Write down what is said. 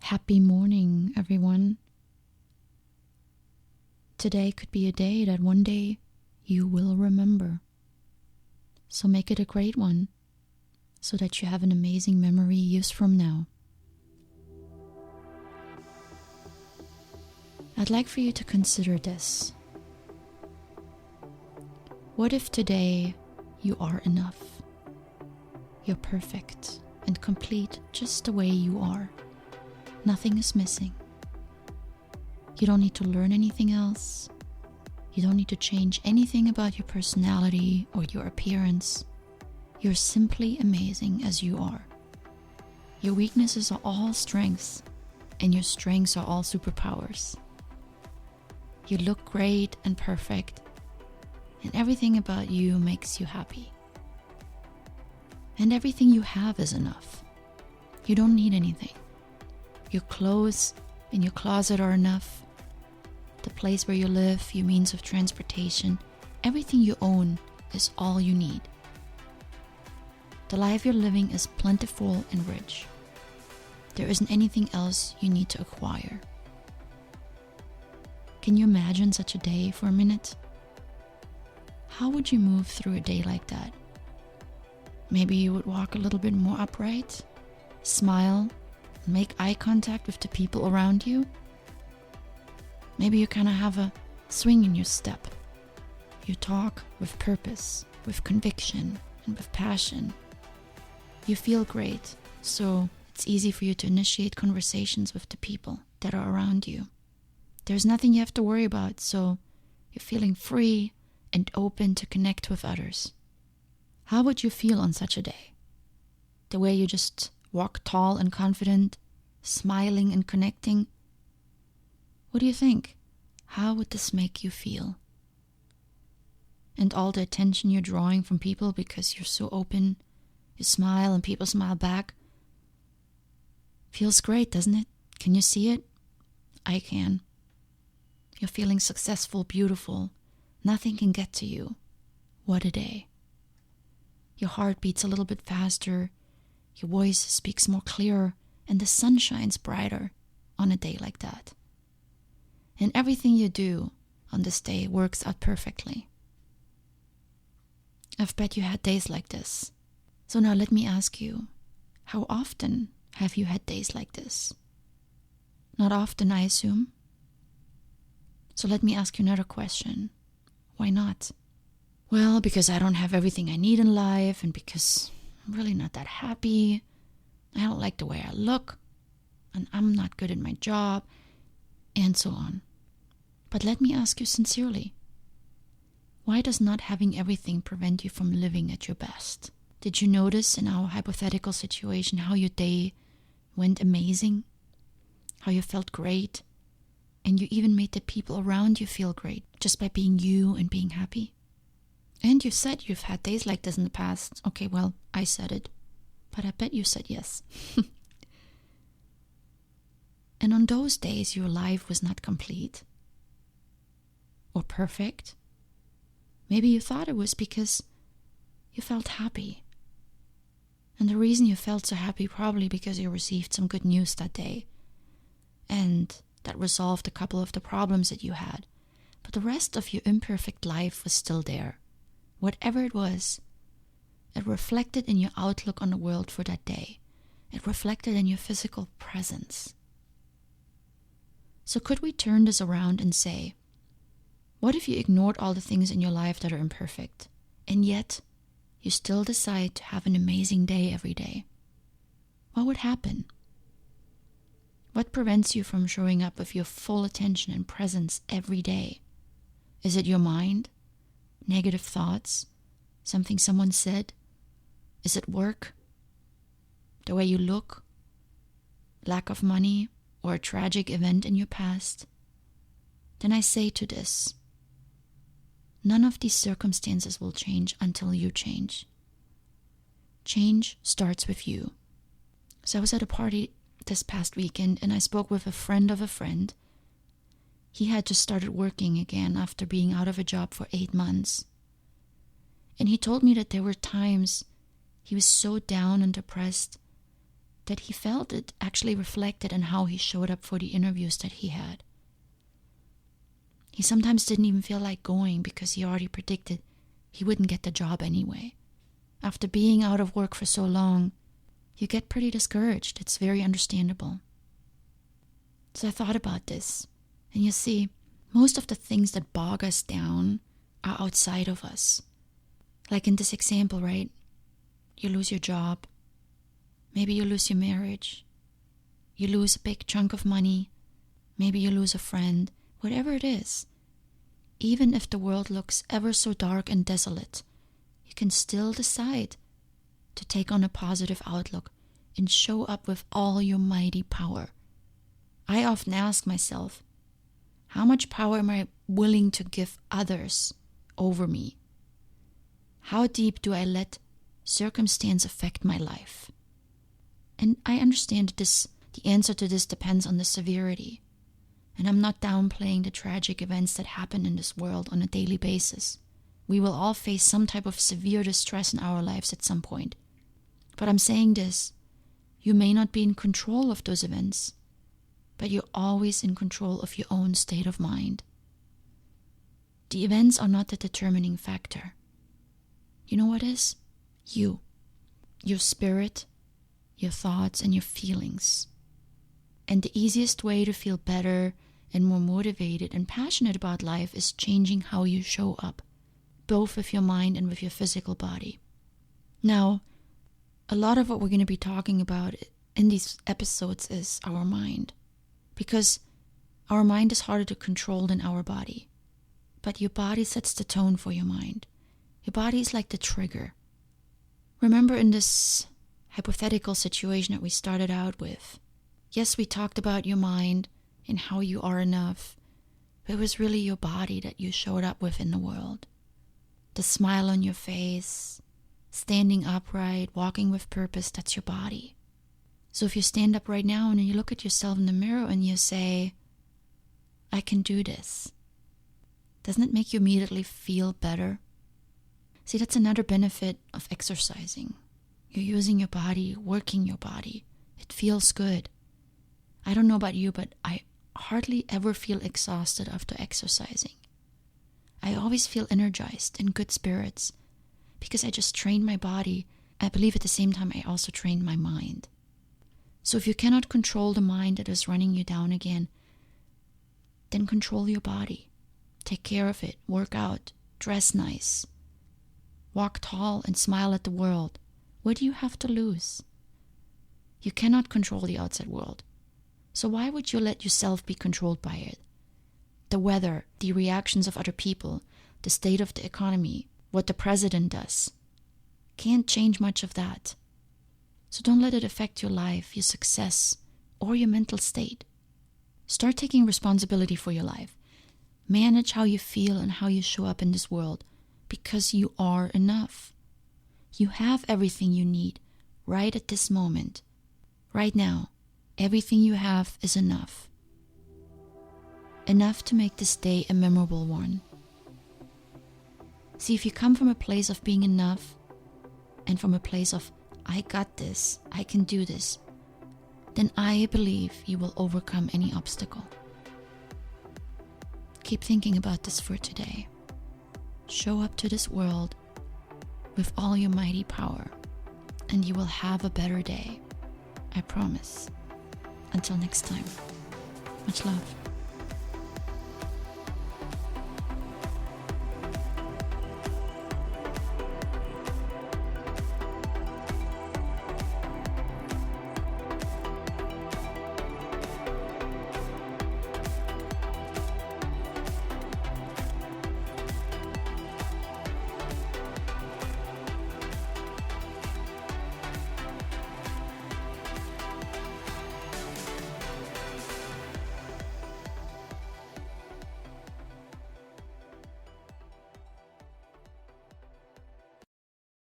Happy morning, everyone. Today could be a day that one day you will remember. So make it a great one, so that you have an amazing memory years from now. I'd like for you to consider this. What if today you are enough? You're perfect and complete just the way you are. Nothing is missing. You don't need to learn anything else. You don't need to change anything about your personality or your appearance. You're simply amazing as you are. Your weaknesses are all strengths, and your strengths are all superpowers. You look great and perfect, and everything about you makes you happy. And everything you have is enough. You don't need anything. Your clothes in your closet are enough. The place where you live, your means of transportation, everything you own is all you need. The life you're living is plentiful and rich. There isn't anything else you need to acquire. Can you imagine such a day for a minute? How would you move through a day like that? Maybe you would walk a little bit more upright, smile, make eye contact with the people around you. Maybe you kind of have a swing in your step. You talk with purpose, with conviction, and with passion. You feel great, so it's easy for you to initiate conversations with the people that are around you. There's nothing you have to worry about, so you're feeling free and open to connect with others. How would you feel on such a day? The way you just walk tall and confident, smiling and connecting. What do you think? How would this make you feel? And all the attention you're drawing from people because you're so open, you smile and people smile back. Feels great, doesn't it? Can you see it? I can. You're feeling successful, beautiful. Nothing can get to you. What a day. Your heart beats a little bit faster. Your voice speaks more clear, and the sun shines brighter on a day like that. And everything you do on this day works out perfectly. I've bet you had days like this. So now let me ask you, how often have you had days like this? Not often, I assume. So let me ask you another question. Why not? Well, because I don't have everything I need in life, and because I'm really not that happy. I don't like the way I look, and I'm not good at my job, and so on. But let me ask you sincerely, why does not having everything prevent you from living at your best? Did you notice in our hypothetical situation how your day went amazing? How you felt great? And you even made the people around you feel great just by being you and being happy? And you said you've had days like this in the past. Okay, well, I said it. But I bet you said yes. And on those days, your life was not complete or perfect. Maybe you thought it was because you felt happy. And the reason you felt so happy probably because you received some good news that day. And that resolved a couple of the problems that you had. But the rest of your imperfect life was still there. Whatever it was, it reflected in your outlook on the world for that day. It reflected in your physical presence. So could we turn this around and say, what if you ignored all the things in your life that are imperfect, and yet you still decide to have an amazing day every day? What would happen? What prevents you from showing up with your full attention and presence every day? Is it your mind? Negative thoughts? Something someone said? Is it work? The way you look? Lack of money? Or a tragic event in your past? Then I say to this, none of these circumstances will change until you change. Change starts with you. So I was at a party this past weekend and I spoke with a friend of a friend. He had just started working again after being out of a job for 8 months. And he told me that there were times he was so down and depressed that he felt it actually reflected in how he showed up for the interviews that he had. He sometimes didn't even feel like going because he already predicted he wouldn't get the job anyway. After being out of work for so long, you get pretty discouraged. It's very understandable. So I thought about this. And you see, most of the things that bog us down are outside of us. Like in this example, right? You lose your job. Maybe you lose your marriage. You lose a big chunk of money. Maybe you lose a friend. Whatever it is. Even if the world looks ever so dark and desolate, you can still decide to take on a positive outlook and show up with all your mighty power. I often ask myself, how much power am I willing to give others over me? How deep do I let circumstance affect my life? And I understand the answer to this depends on the severity. And I'm not downplaying the tragic events that happen in this world on a daily basis. We will all face some type of severe distress in our lives at some point. But I'm saying this, you may not be in control of those events, but you're always in control of your own state of mind. The events are not the determining factor. You know what is? You. Your spirit, your thoughts, and your feelings. And the easiest way to feel better and more motivated and passionate about life is changing how you show up, both with your mind and with your physical body. Now, a lot of what we're going to be talking about in these episodes is our mind, because our mind is harder to control than our body. But your body sets the tone for your mind. Your body is like the trigger. Remember in this hypothetical situation that we started out with, yes, we talked about your mind and how you are enough, but it was really your body that you showed up with in the world. The smile on your face, standing upright, walking with purpose, that's your body. So if you stand up right now and you look at yourself in the mirror and you say, I can do this, doesn't it make you immediately feel better? See, that's another benefit of exercising. You're using your body, working your body. It feels good. I don't know about you, but I hardly ever feel exhausted after exercising. I always feel energized, in good spirits, because I just trained my body. I believe at the same time I also trained my mind. So if you cannot control the mind that is running you down again, then control your body. Take care of it, work out, dress nice, walk tall and smile at the world. What do you have to lose? You cannot control the outside world. So why would you let yourself be controlled by it? The weather, the reactions of other people, the state of the economy, what the president does. Can't change much of that. So don't let it affect your life, your success, or your mental state. Start taking responsibility for your life. Manage how you feel and how you show up in this world, because you are enough. You have everything you need right at this moment. Right now, everything you have is enough. Enough to make this day a memorable one. See, if you come from a place of being enough and from a place of, I got this, I can do this, then I believe you will overcome any obstacle. Keep thinking about this for today. Show up to this world with all your mighty power, and you will have a better day. I promise. Until next time, much love.